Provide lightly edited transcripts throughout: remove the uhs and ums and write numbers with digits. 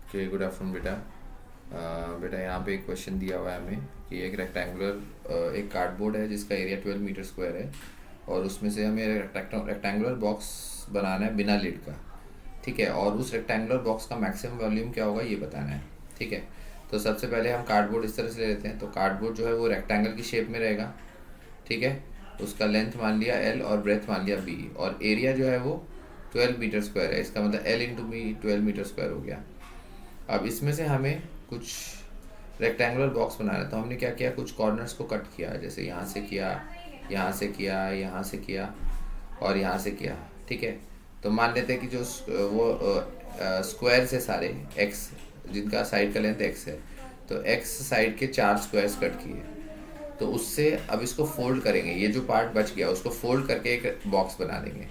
Okay, good afternoon बेटा। बेटा यहाँ पे एक क्वेश्चन दिया हुआ है हमें कि एक रेक्टेंगुलर एक कार्डबोर्ड है जिसका एरिया 12 मीटर स्क्वायर है और उसमें से हमें रेक्टेंगुलर बॉक्स बनाना है बिना लिड का। ठीक है, और उस रेक्टेंगुलर बॉक्स का मैक्सिमम वॉल्यूम क्या होगा ये बताना है। ठीक है, तो सबसे पहले हम कार्डबोर्ड इस तरह से ले लेते हैं। तो कार्डबोर्ड जो है वो रेक्टेंगल की शेप में रहेगा। ठीक है, उसका लेंथ मान लिया एल और ब्रेथ मान लिया बी, और एरिया जो है वो 12 मीटर स्क्वायर है। इसका मतलब L into B 12 meter square हो गया। अब इसमें से हमें कुछ रेक्टेंगुलर बॉक्स बनाना है, तो हमने क्या किया, कुछ कॉर्नर्स को कट किया, जैसे यहाँ से किया, यहाँ से किया, यहाँ से किया और यहाँ से किया। ठीक है, तो मान लेते हैं कि जो स्क्वायर से सारे एक्स, जिनका साइड का लेंथ एक्स है, तो एक्स साइड के 4 स्क्वायर्स कट किए। तो उससे अब इसको फोल्ड करेंगे, ये जो पार्ट बच गया उसको फोल्ड करके एक बॉक्स बना देंगे।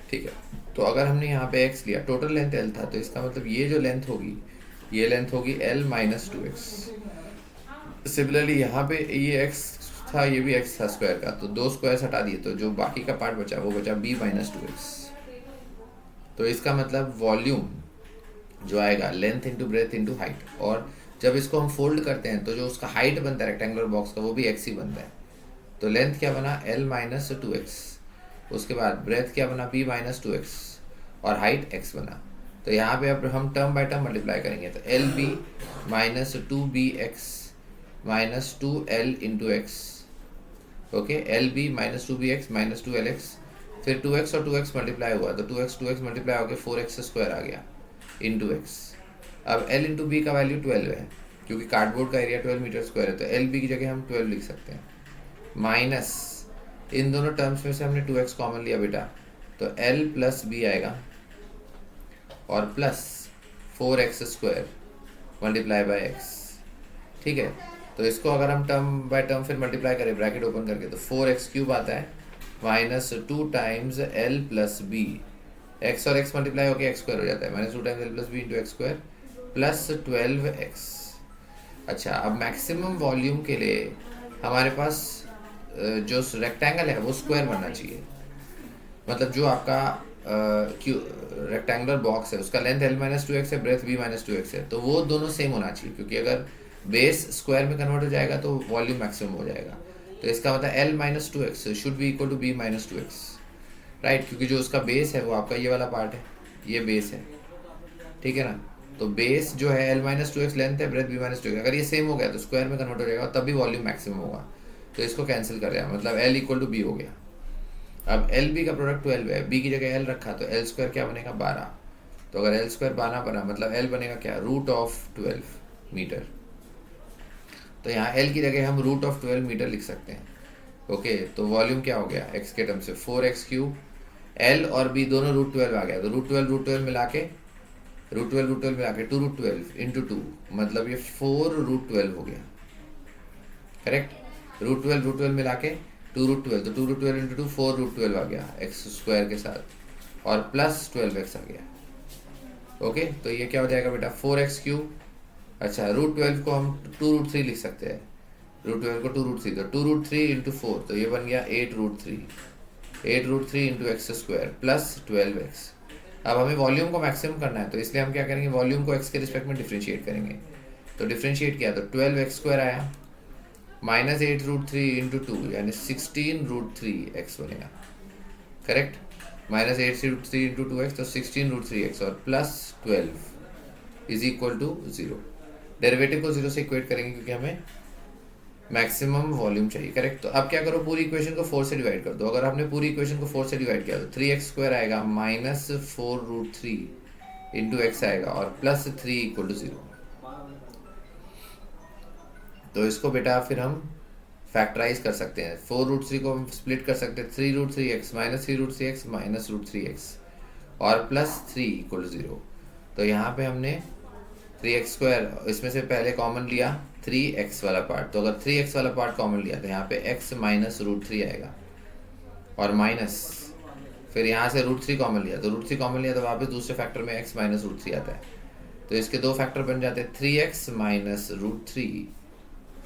ठीक है, तो अगर हमने यहाँ पे x लिया, टोटल लेंथ l था, तो इसका मतलब ये जो लेंथ होगी, ये लेंथ होगी l माइनस 2x। सिमिलरली यहाँ पे ये x था, ये भी x था स्क्वायर का, तो दो स्क्वायर हटा दिए, तो जो बाकी का पार्ट बचा वो बचा b माइनस 2x। तो इसका मतलब वॉल्यूम जो आएगा length into breadth into height, और जब इसको हम फोल्ड करते हैं तो जो उसका हाइट बनता है रेक्टेंगुलर बॉक्स का वो भी x ही बनता है। तो लेंथ क्या बना l माइनस 2x, उसके बाद ब्रेथ क्या बना b माइनस 2x, और हाइट x बना। तो यहाँ पे अब हम टर्म बाय टर्म मल्टीप्लाई करेंगे, तो L B minus 2bx minus 2l into X. Okay, L B minus 2bx minus 2lx, फिर 2x और 2x मल्टीप्लाई हुआ तो 2x मल्टीप्लाई होकर 4x स्क्वायर आ गया इंटू एक्स। अब l इंटू बी का वैल्यू 12 है, क्योंकि कार्डबोर्ड का एरिया 12 मीटर स्क्वायर है, तो एल बी की जगह हम 12 लिख सकते हैं। माइनस इन दोनों टर्म्स में से हमने 2x कॉमन लिया बेटा, तो l प्लस बी आएगा और plus 4x square multiply by X. ठीक है, तो इसको अगर हम टर्म बाय टर्म फिर मल्टीप्लाई करें ब्रैकेट ओपन करके, तो 4x क्यूब आता है minus 2 times l plus B, X और एक्स मल्टीप्लाई होकर एक्स स्क्वायर हो जाता है, minus 2 times l plus B into X square plus 12x। अच्छा, अब मैक्सिमम वॉल्यूम के लिए हमारे पास जो रेक्टेंगल है वो स्क्वायर बनना चाहिए। मतलब जो आपका रेक्टेंगुलर बॉक्स है उसका लेंथ l माइनस 2x है, ब्रेथ b माइनस 2x है, तो वो दोनों सेम होना चाहिए, क्योंकि अगर बेस स्क्वायर में कन्वर्ट हो जाएगा तो वॉल्यूम मैक्सिमम हो जाएगा। तो इसका मतलब l minus 2x should be equal to b minus 2x, right, क्योंकि जो उसका बेस है वो आपका ये वाला पार्ट है, ये बेस है। ठीक है ना, तो बेस जो है l माइनस 2x लेंथ है, ब्रेथ b माइनस 2x, अगर ये सेम हो गया तो स्क्वायर में कन्वर्ट हो जाएगा, तब भी वॉल्यूम मैक्सिमम होगा। तो इसको कैंसिल कर रहे हैं, मतलब l इक्वल टू बी हो गया। अब एल बी का प्रोडक्ट 12 है, बी की जगह एल रखा, तो एल स्क्वायर क्या बनेगा 12। तो अगर एल स्क्वायर 12 बना मतलब एल बनेगा क्या, रूट ऑफ 12 मीटर। तो यहाँ एल की जगह हम रूट ऑफ 12 मीटर लिख सकते हैं। ओके, तो वॉल्यूम क्या हो गया एक्स के टर्म से 4x क्यूब, एल और बी दोनों रूट 12 आ गया, तो रूट 12 मिला के रूट 12 मिला के 2 रूट 12 इंटू 2, मतलब ये 4 रूट 12 हो गया। करेक्ट, रूट 12 मिला के 2 रूट 12, तो 2 रूट 12 इंटू 2 4 रूट 12 आ गया एक्स स्क्वायर के साथ, और प्लस 12x आ गया। ओके, तो ये क्या हो जाएगा बेटा 4x क्यूब। अच्छा, रूट 12 को हम 2 रूट 3 लिख सकते हैं, रूट 12 को 2 रूट 3, तो 2 रूट 3 इंटू 4, तो ये बन गया 8 root 3, 8 root 3 into X square plus 12x। अब हमें वॉल्यूम को मैक्सिमम करना है, तो इसलिए हम क्या करेंगे, वॉल्यूम को एक्स के रिस्पेक्ट में डिफ्रेंशिएट करेंगे। तो डिफ्रेंशिएट किया तो 12x स्क्वायर आया माइनस 8 रूट 3 इंटू 2, यानी 16 रूट 3 एक्स बनेगा। Correct, minus 8 root 3 into 2x, तो 16 रूट 3 एक्स, और plus 12 is equal to 0। Derivative को 0 से इक्वेट करेंगे क्योंकि हमें मैक्सिमम वॉल्यूम चाहिए। करेक्ट, तो अब क्या करो, पूरी इक्वेशन को 4 से डिवाइड कर दो। अगर हमने पूरी इक्वेशन को 4 से डिवाइड किया तो 3x स्क्वायर आएगा माइनस 4 रूट 3 इंटू एक्स आएगा, और प्लस 3 इक्वल टू 0। तो इसको बेटा फिर हम फैक्टराइज कर सकते हैं, 4 रूट 3 को हम स्प्लिट कर सकते हैं, 3 root 3 X minus 3 root 3 X minus root 3 X, और प्लस 3 इक्वल टू 0। तो यहाँ पे हमने 3x स्क्वायर, इसमें से पहले कॉमन लिया 3x वाला पार्ट, तो अगर 3x वाला पार्ट कॉमन लिया तो यहाँ पे x माइनस रूट 3 आएगा, और माइनस फिर यहाँ से रूट 3 कॉमन लिया, तो रूट 3 कॉमन लिया तो वापस दूसरे फैक्टर में x माइनस रूट 3 आता है, तो इसके दो फैक्टर बन जाते हैं 3x माइनस रूट 3,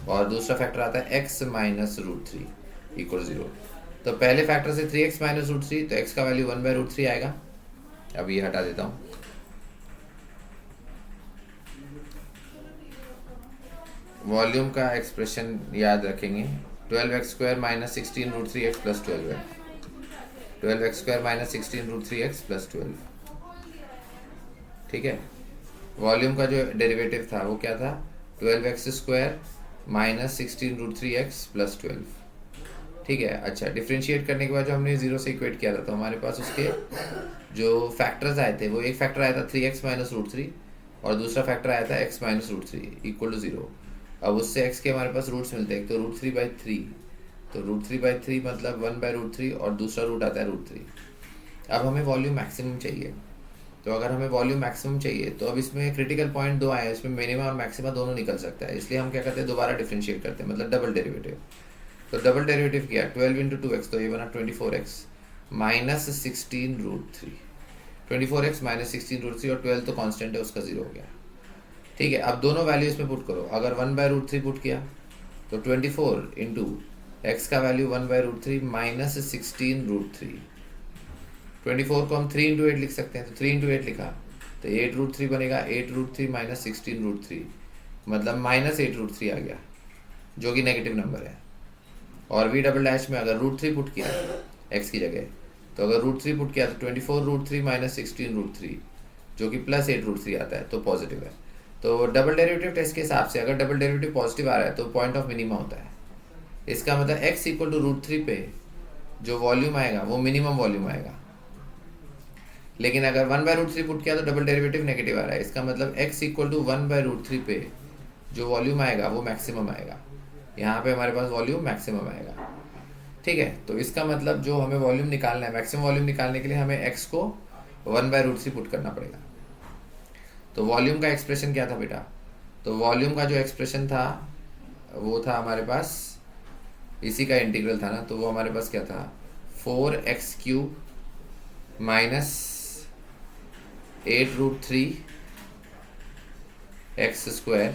और दूसरा फैक्टर आता है x माइनस रूट 3 इक्वल 0। तो पहले फैक्टर से 3x माइनस रूट 3, तो x का वैल्यू 1/√3 आएगा। अब ये हटा देता हूँ, वॉल्यूम का एक्सप्रेशन याद रखेंगे, 12x² माइनस 16√3x प्लस 12 है। 12x² माइनस 16√3x प्लस 12, ठीक है। वॉल्यूम का जो डेरिवेटिव था वो क्या था, 12x² माइनस 16√3x प्लस 12, ठीक है। अच्छा, डिफ्रेंशिएट करने के बाद जो हमने जीरो से इक्वेट किया था, तो हमारे पास उसके जो फैक्टर्स आए थे, वो एक फैक्टर आया था 3x माइनस √3 और दूसरा फैक्टर आया था x माइनस √3 इक्वल टू 0। अब उससे x के हमारे पास रूट्स मिलते हैं, एक तो √3/3, तो √3/3 मतलब 1/√3 और दूसरा रूट आता है √3। अब हमें वॉल्यूम मैक्सिमम चाहिए, तो अगर हमें वॉल्यूम मैक्सिमम चाहिए तो अब इसमें क्रिटिकल पॉइंट दो आए हैं, इसमें मिनिमम और मैक्सिमा दोनों निकल सकता है, इसलिए हम क्या करते हैं, दोबारा डिफ्रेंशिएट करते हैं, मतलब डबल डेरिवेटिव। तो डबल डेरिवेटिव किया 12 इंटू 2x, तो ये बना 24x माइनस 16√3, 24x माइनस 16√3 और 12 तो कांस्टेंट है, उसका 0 हो गया, ठीक है। अब दोनों वैल्यू इसमें पुट करो, अगर 1/√3 पुट किया तो 24 इंटू एक्स का वैल्यू 1/√3 माइनस 16√3, 24 को हम 3 इंटू 8 लिख सकते हैं, तो 3 इंटू 8 लिखा तो 8√3 बनेगा, 8√3 माइनस 16√3 मतलब माइनस 8√3 आ गया, जो कि नेगेटिव नंबर है। और v डबल डैश में अगर √3 पुट किया x की जगह, तो अगर √3 पुट किया तो 24√3 माइनस 16√3 जो कि प्लस 8√3 आता है, तो पॉजिटिव है। तो डबल डेरिवेटिव टेस्ट के हिसाब से अगर डबल डेरिवेटिव पॉजिटिव आ रहा है तो पॉइंट ऑफ मिनिमा होता है, इसका मतलब x इक्वल टू √3 पे जो वॉल्यूम आएगा वो मिनिमम वॉल्यूम आएगा। लेकिन अगर 1/√3 पुट किया तो डबल डेरिवेटिव नेगेटिव आ रहा है, इसका मतलब x इक्वल टू 1/√3 पे जो वॉल्यूम आएगा वो मैक्सिमम आएगा, यहाँ पे हमारे पास वॉल्यूम मैक्सिमम आएगा, ठीक है। तो इसका मतलब जो हमें वॉल्यूम निकालना है, मैक्सिमम वॉल्यूम निकालने के लिए हमें x को 1/√3 पुट करना पड़ेगा। तो वॉल्यूम का एक्सप्रेशन क्या था बेटा, तो वॉल्यूम का जो एक्सप्रेशन था वो था हमारे पास, इसी का इंटीग्रल था ना, तो वो हमारे पास क्या था, 4x³ माइनस 8√3 x²,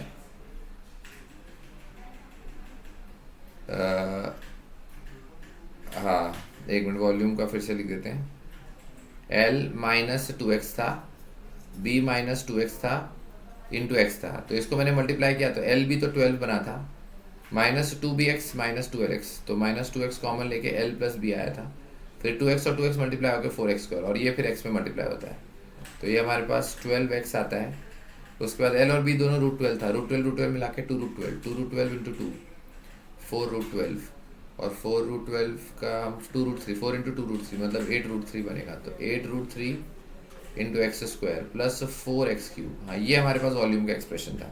हाँ एक मिनट, वॉल्यूम का फिर से लिख देते हैं, L माइनस 2x था, B माइनस 2x था, इंटू एक्स था, तो इसको मैंने मल्टीप्लाई किया तो L भी तो 12 बना था, माइनस 2bx माइनस 12x, तो माइनस 2x कॉमन लेके L प्लस बी आया था, फिर 2x और 2x मल्टीप्लाई होकर 4x² और ये फिर x में मल्टीप्लाई होता है, तो ये हमारे पास 12x आता है। उसके बाद L और B दोनों √12 था, √12 मिला के 2√12, 2√12 इंटू 2 4√12 और 4√12 का 2√3, 4 इंटू 2√3 मतलब 8√3 बनेगा, तो 8√3 इंटू x² प्लस 4x³, हाँ ये हमारे पास वॉल्यूम का एक्सप्रेशन था,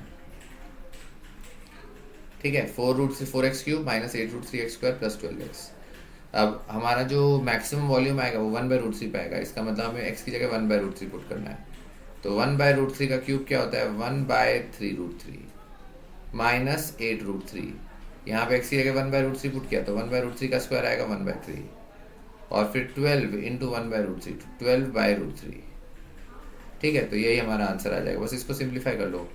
ठीक है। 4√3 माइनस 8√3x² प्लस 12x। अब हमारा जो मैक्सिमम वॉल्यूम आएगा वो 1/√3 पे आएगा, इसका मतलब हमें x की जगह 1/√3 पुट करना है, तो 1/√3 का क्यूब क्या होता है, 1/3√3 माइनस 8√3, यहाँ पे x की जगह 1/√3 पुट किया तो 1/√3 का स्क्वायर आएगा 1/3 और फिर 12 इंटू 1/√3 12/√3, ठीक है। तो यही हमारा आंसर आ जाएगा, बस इसको सिंप्लीफाई कर लो,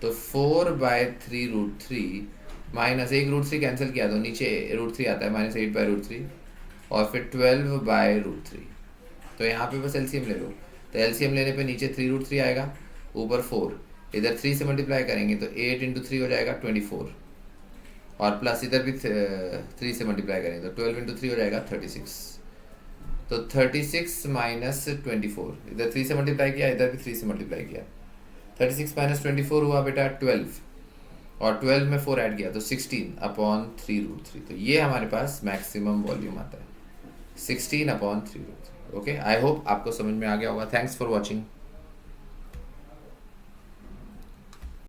तो 4/3√3 माइनस एक √3 कैंसिल किया तो नीचे √3 आता है, माइनस 8/√3 और फिर 12/√3, तो यहाँ पे बस एलसीएम ले लो, तो एलसीएम लेने पे नीचे 3√3 आएगा, ऊपर 4, इधर 3 से मल्टीप्लाई करेंगे तो 8 इंटू 3 हो जाएगा 24 और प्लस इधर भी 3 से मल्टीप्लाई करेंगे तो 12 इंटू 3 हो जाएगा 36, तो 36 माइनस 24, इधर 3 से मल्टीप्लाई किया, इधर भी 3 से मल्टीप्लाई किया, 36 माइनस 24 हुआ बेटा 12 और 12 में 4 ऐड किया तो 16/3√3, तो ये हमारे पास मैक्सिमम वॉल्यूम आता है 16/3√3। ओके, आई होप आपको समझ में आ गया होगा। Thanks for watching.